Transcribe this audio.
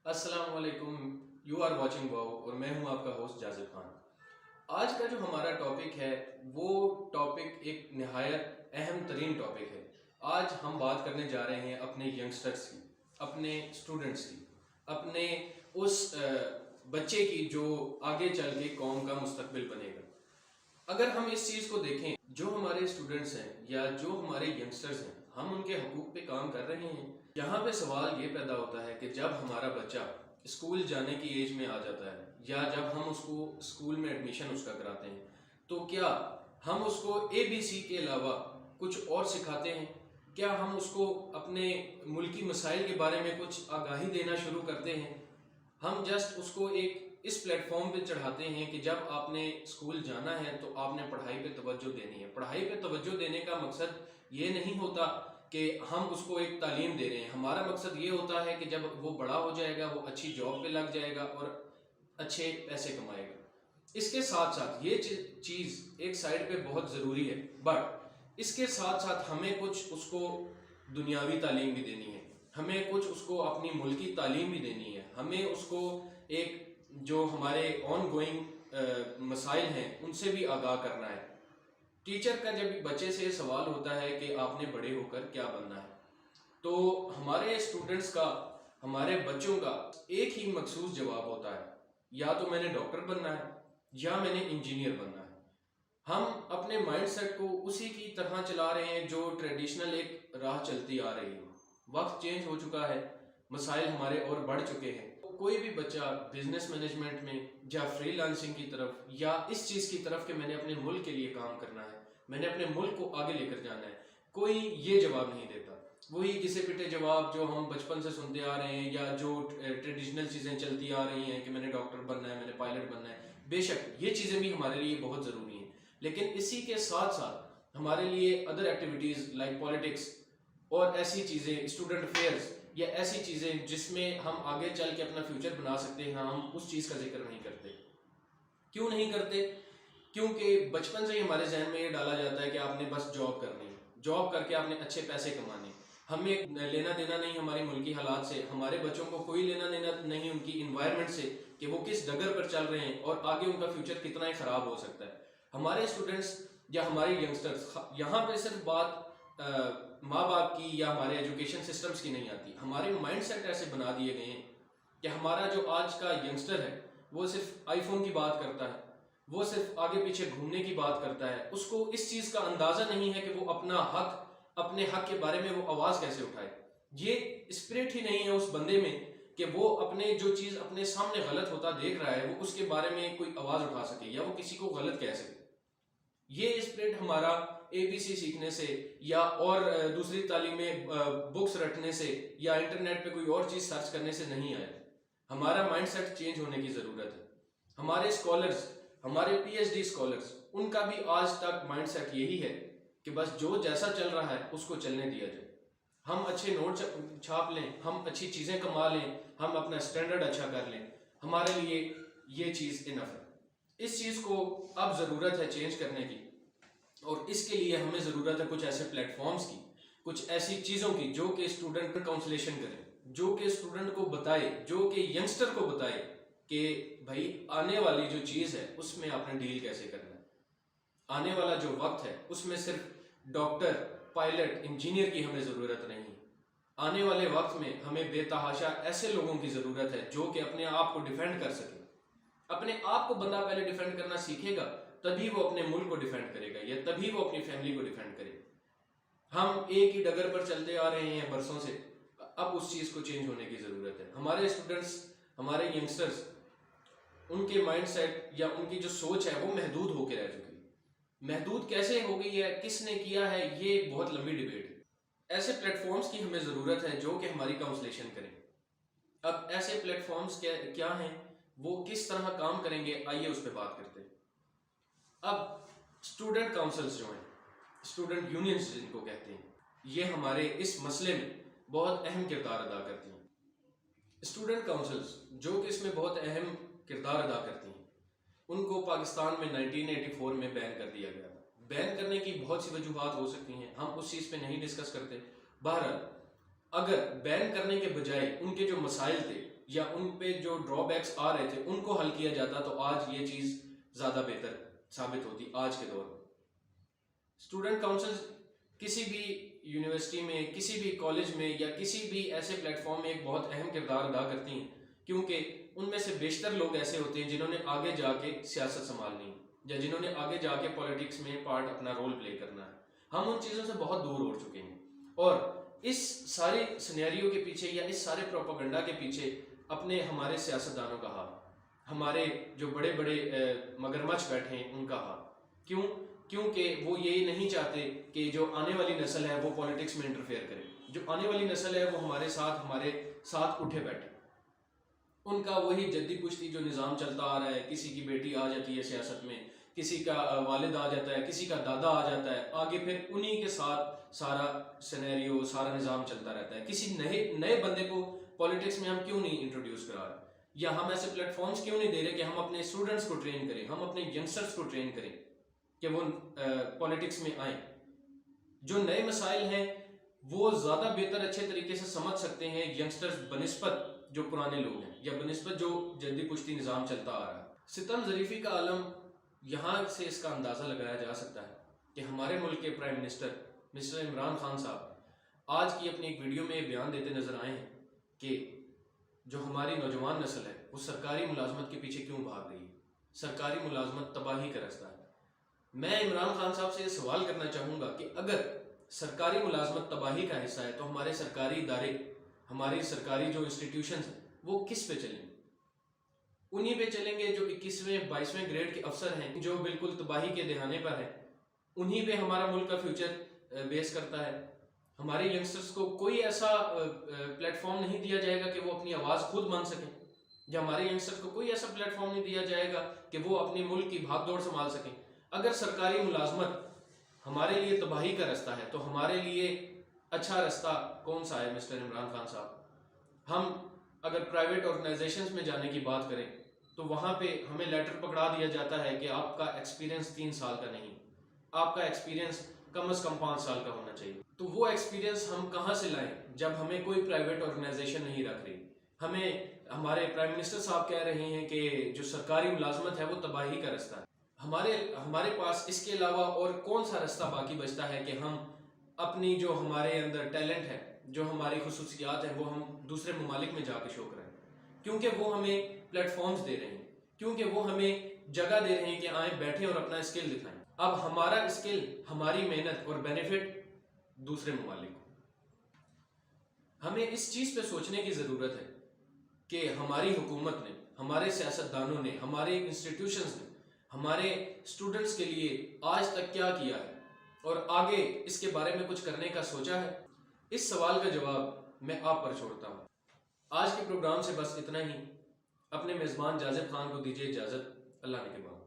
السلام علیکم. You are watching واو اور میں ہوں آپ کا ہوسٹ جازب خان. آج کا جو ہمارا ٹاپک ہے وہ ٹاپک ایک نہایت اہم ترین ٹاپک ہے. آج ہم بات کرنے جا رہے ہیں اپنے ینگسٹرس کی، اپنے اسٹوڈنٹس کی، اپنے اس بچے کی جو آگے چل کے قوم کا مستقبل بنے گا. اگر ہم اس چیز کو دیکھیں، جو ہمارے اسٹوڈنٹس ہیں یا جو ہمارے ینگسٹرز ہیں، ہم ان کے حقوق پہ کام کر رہے ہیں. یہاں پہ سوال یہ پیدا ہوتا ہے کہ جب ہمارا بچہ اسکول جانے کی ایج میں آ جاتا ہے یا جب ہم اس کو اسکول میں ایڈمیشن اس کا کراتے ہیں، تو کیا ہم اس کو ABC کے علاوہ کچھ اور سکھاتے ہیں؟ کیا ہم اس کو اپنے ملکی مسائل کے بارے میں کچھ آگاہی دینا شروع کرتے ہیں؟ ہم جسٹ اس کو ایک اس پلیٹ فارم پہ چڑھاتے ہیں کہ جب آپ نے اسکول جانا ہے تو آپ نے پڑھائی پہ توجہ دینی ہے. پڑھائی پہ توجہ دینے کا مقصد یہ نہیں ہوتا کہ ہم اس کو ایک تعلیم دے رہے ہیں. ہمارا مقصد یہ ہوتا ہے کہ جب وہ بڑا ہو جائے گا، وہ اچھی جاب پہ لگ جائے گا اور اچھے پیسے کمائے گا. اس کے ساتھ ساتھ یہ چیز ایک سائڈ پہ بہت ضروری ہے، بٹ اس کے ساتھ ساتھ ہمیں کچھ اس کو دنیاوی تعلیم بھی دینی ہے، ہمیں کچھ اس کو اپنی ملکی تعلیم بھی دینی ہے، ہمیں اس کو ایک جو ہمارے آن گوئنگ مسائل ہیں ان سے بھی آگاہ کرنا ہے. ٹیچر کا جب بچے سے سوال ہوتا ہے کہ آپ نے بڑے ہو کر کیا بننا ہے، تو ہمارے اسٹوڈنٹس کا، ہمارے بچوں کا ایک ہی مخصوص جواب ہوتا ہے، یا تو میں نے ڈاکٹر بننا ہے یا میں نے انجینئر بننا ہے. ہم اپنے مائنڈ سیٹ کو اسی کی طرح چلا رہے ہیں جو ٹریڈیشنل ایک راہ چلتی آ رہی ہے. وقت چینج ہو چکا ہے، مسائل ہمارے اور بڑھ چکے ہیں. کوئی بھی بچہ بزنس مینجمنٹ میں یا فری لانسنگ کی طرف یا اس چیز کی طرف کہ میں نے اپنے ملک کے لیے کام کرنا ہے، میں نے اپنے ملک کو آگے لے کر جانا ہے، کوئی یہ جواب نہیں دیتا. وہی گھسے پٹے جواب جو ہم بچپن سے سنتے آ رہے ہیں یا جو ٹریڈیشنل چیزیں چلتی آ رہی ہیں کہ میں نے ڈاکٹر بننا ہے، میں نے پائلٹ بننا ہے. بے شک یہ چیزیں بھی ہمارے لیے بہت ضروری ہیں، لیکن اسی کے ساتھ ساتھ ہمارے لیے ادر ایکٹیویٹیز لائک پالیٹکس اور ایسی چیزیں، اسٹوڈنٹ افیئرس یا ایسی چیزیں جس میں ہم آگے چل کے اپنا فیوچر بنا سکتے ہیں، ہم اس چیز کا ذکر نہیں کرتے. کیوں نہیں کرتے؟ کیونکہ بچپن سے ہی ہمارے ذہن میں یہ ڈالا جاتا ہے کہ آپ نے بس جاب کرنی ہے، جاب کر کے آپ نے اچھے پیسے کمانے. ہمیں لینا دینا نہیں ہماری ملکی حالات سے، ہمارے بچوں کو کوئی لینا دینا نہیں ان کی انوائرمنٹ سے کہ وہ کس ڈگر پر چل رہے ہیں اور آگے ان کا فیوچر کتنا ہی خراب ہو سکتا ہے. ہمارے اسٹوڈنٹس یا ہمارے ینگسٹرس، یہاں پہ صرف بات ماں باپ کی یا ہمارے ایجوکیشن سسٹمز کی نہیں آتی. ہمارے مائنڈ سیٹ ایسے بنا دیے گئے ہیں کہ ہمارا جو آج کا ینگسٹر ہے وہ صرف آئی فون کی بات کرتا ہے، وہ صرف آگے پیچھے گھومنے کی بات کرتا ہے. اس کو اس چیز کا اندازہ نہیں ہے کہ وہ اپنے حق کے بارے میں وہ آواز کیسے اٹھائے. یہ اسپرٹ ہی نہیں ہے اس بندے میں کہ وہ اپنے جو چیز اپنے سامنے غلط ہوتا دیکھ رہا ہے وہ اس کے بارے میں کوئی آواز اٹھا سکے یا وہ کسی کو غلط کہہ سکے. یہ اسپرٹ ہمارا ABC سیکھنے سے یا اور دوسری تعلیمیں بکس رٹنے سے یا انٹرنیٹ پہ کوئی اور چیز سرچ کرنے سے نہیں آیا. ہمارا مائنڈ سیٹ چینج ہونے کی ضرورت ہے. ہمارے اسکالرس، ہمارے PhD اسکالرس، ان کا بھی آج تک مائنڈ سیٹ یہی ہے کہ بس جو جیسا چل رہا ہے اس کو چلنے دیا جائے. ہم اچھے نوٹ چھاپ لیں، ہم اچھی چیزیں کما لیں، ہم اپنا اسٹینڈرڈ اچھا کر لیں، ہمارے لیے یہ چیز انف ہے. اس چیز کو اب ضرورت ہے چینج کرنے کی، اور اس کے لیے ہمیں ضرورت ہے کچھ ایسے پلیٹ فارمز کی، کچھ ایسی چیزوں کی جو کہ اسٹوڈنٹ کاؤنسلیشن کرے، جو کہ اسٹوڈنٹ کو بتائے، جو کہ ینگسٹر کو بتائے کہ بھائی آنے والی جو چیز ہے اس میں آپ نے ڈیل کیسے کرنا ہے. آنے والا جو وقت ہے اس میں صرف ڈاکٹر، پائلٹ، انجینئر کی ہمیں ضرورت نہیں. آنے والے وقت میں ہمیں بے تحاشا ایسے لوگوں کی ضرورت ہے جو کہ اپنے آپ کو ڈیفینڈ کر سکے. اپنے آپ کو بندہ پہلے ڈیفینڈ کرنا سیکھے گا تبھی وہ اپنے ملک کو ڈیفینڈ کرے گا یا تبھی وہ اپنی فیملی کو ڈیفینڈ کرے گا. ہم ایک ہی ڈگر پر چلتے آ رہے ہیں برسوں سے، اب اس چیز کو چینج ہونے کی ضرورت ہے. ہمارے اسٹوڈنٹس، ہمارے ینگسٹرس، ان کے مائنڈ سیٹ یا ان کی جو سوچ ہے وہ محدود ہو کے رہ چکی ہے. محدود کیسے ہو گئی ہے، کس نے کیا ہے، یہ ایک بہت لمبی ڈیبیٹ ہے. ایسے پلیٹ فارمز کی ہمیں ضرورت ہے جو کہ ہماری کاؤنسلیشن کریں. اب ایسے پلیٹ فارمز کیا ہیں، وہ کس طرح کام کریں گے، آئیے اس پہ بات کرتے ہیں. اب اسٹوڈنٹ کاؤنسلز جو ہیں، اسٹوڈنٹ یونینز جن کو کہتے ہیں، یہ ہمارے اس مسئلے میں بہت اہم کردار ادا کرتی ہیں. اسٹوڈنٹ کاؤنسلز جو کہ اس میں بہت اہم کردار ادا کرتی ہیں، ان کو پاکستان میں 1984 میں بین کر دیا گیا تھا. بین کرنے کی بہت سی وجوہات ہو سکتی ہیں، ہم اس چیز پہ نہیں ڈسکس کرتے. بہرحال اگر بین کرنے کے بجائے ان کے جو مسائل تھے یا ان پہ جو ڈرا بیکس آ رہے تھے ان کو حل کیا جاتا تو آج یہ چیز زیادہ بہتر ثابت ہوتی آج کے دور میں. اسٹوڈنٹ کاؤنسل کسی بھی یونیورسٹی میں، کسی بھی کالج میں یا کسی بھی ایسے پلیٹ فارم میں ایک بہت اہم کردار ادا کرتی ہیں، کیونکہ ان میں سے بیشتر لوگ ایسے ہوتے ہیں جنہوں نے آگے جا کے سیاست سنبھالنی یا جنہوں نے آگے جا کے پولیٹکس میں پارٹ اپنا رول پلے کرنا ہے. ہم ان چیزوں سے بہت دور ہو چکے ہیں، اور اس سارے سینیریو کے پیچھے یا اس سارے پروپیگنڈا کے پیچھے اپنے ہمارے سیاستدانوں کا ہاتھ، ہمارے جو بڑے بڑے مگرمچھ بیٹھے ہیں ان کا ہاتھ. کیونکہ وہ یہ نہیں چاہتے کہ جو آنے والی نسل ہے وہ پولیٹکس میں انٹرفیئر کرے. جو آنے والی نسل ہے وہ ہمارے ساتھ اٹھے بیٹھے. ان کا وہی جدی پشتی جو نظام چلتا آ رہا ہے، کسی کی بیٹی آ جاتی ہے سیاست میں، کسی کا والد آ جاتا ہے، کسی کا دادا آ جاتا ہے، آگے پھر انہی کے ساتھ سارا سینیریو، سارا نظام چلتا رہتا ہے. کسی نئے بندے کو پولیٹکس میں ہم کیوں نہیں انٹروڈیوس کرا رہے، یا ہم ایسے پلیٹ فارمز کیوں نہیں دے رہے کہ ہم اپنے اسٹوڈنٹس کو ٹرین کریں، ہم اپنے ینگسٹرس کو ٹرین کریں کہ وہ پولیٹکس میں آئیں. جو نئے مسائل ہیں وہ زیادہ بہتر اچھے طریقے سے سمجھ سکتے ہیں ینگسٹرز بنسبت جو پرانے لوگ ہیں یا بنسبت جو جدی پشتی نظام چلتا آ رہا ہے. ستم ظریفی کا عالم یہاں سے اس کا اندازہ لگایا جا سکتا ہے کہ ہمارے ملک کے prime minister mister Imran Khan صاحب آج کی اپنی ایک ویڈیو میں بیان دیتے نظر آئے ہیں کہ جو ہماری نوجوان نسل ہے وہ سرکاری ملازمت کے پیچھے کیوں بھاگ رہی ہے. سرکاری ملازمت تباہی کا رستہ ہے. میں عمران خان صاحب سے یہ سوال کرنا چاہوں گا کہ اگر سرکاری ملازمت تباہی کا حصہ ہے تو ہمارے سرکاری ادارے، ہماری سرکاری جو انسٹیٹیوشنز ہیں وہ کس پہ چلیں گے؟ انہی پہ چلیں گے جو 21ویں 22ویں گریڈ کے افسر ہیں، جو بالکل تباہی کے دہانے پر ہیں. انہی پہ ہمارا ملک کا فیوچر بیس کرتا ہے. ہمارے ینگسٹرز کو کوئی ایسا پلیٹ فارم نہیں دیا جائے گا کہ وہ اپنی آواز خود مان سکیں، یا ہمارے ینگسٹرز کو کوئی ایسا پلیٹ فارم نہیں دیا جائے گا کہ وہ اپنے ملک کی بھاگ دوڑ سنبھال سکیں. اگر سرکاری ملازمت ہمارے لیے تباہی کا رستہ ہے تو ہمارے لیے اچھا رستہ کون سا ہے مسٹر عمران خان صاحب؟ ہم اگر پرائیویٹ آرگنائزیشنز میں جانے کی بات کریں تو وہاں پہ ہمیں لیٹر پکڑا دیا جاتا ہے کہ آپ کا ایکسپیرینس 3 سال کا نہیں، آپ کا ایکسپیرینس کم از کم 5 سال کا ہونا چاہیے. تو وہ ایکسپیرینس ہم کہاں سے لائیں جب ہمیں کوئی پرائیویٹ آرگنائزیشن نہیں رکھ رہی؟ ہمارے پرائم منسٹر صاحب کہہ رہے ہیں کہ جو سرکاری ملازمت ہے وہ تباہی کا رستہ ہے. ہمارے پاس اس کے علاوہ اور کون سا رستہ باقی بچتا ہے کہ ہم اپنی جو ہمارے اندر ٹیلنٹ ہے، جو ہماری خصوصیات ہیں، وہ ہم دوسرے ممالک میں جا کے شو کریں؟ کیونکہ وہ ہمیں پلیٹ فارمز دے رہے ہیں، کیونکہ وہ ہمیں جگہ دے رہے ہیں کہ آئیں بیٹھیں اور اپنا اسکل دکھائیں. اب ہمارا اسکل، ہماری محنت اور بینیفٹ دوسرے ممالک کو. ہمیں اس چیز پہ سوچنے کی ضرورت ہے کہ ہماری حکومت نے، ہمارے سیاستدانوں نے، ہمارے انسٹیٹیوشنز نے ہمارے اسٹوڈنٹس کے لیے آج تک کیا کیا ہے، اور آگے اس کے بارے میں کچھ کرنے کا سوچا ہے؟ اس سوال کا جواب میں آپ پر چھوڑتا ہوں. آج کے پروگرام سے بس اتنا ہی. اپنے میزبان جازب خان کو دیجیے اجازت. اللہ نے کے بعد.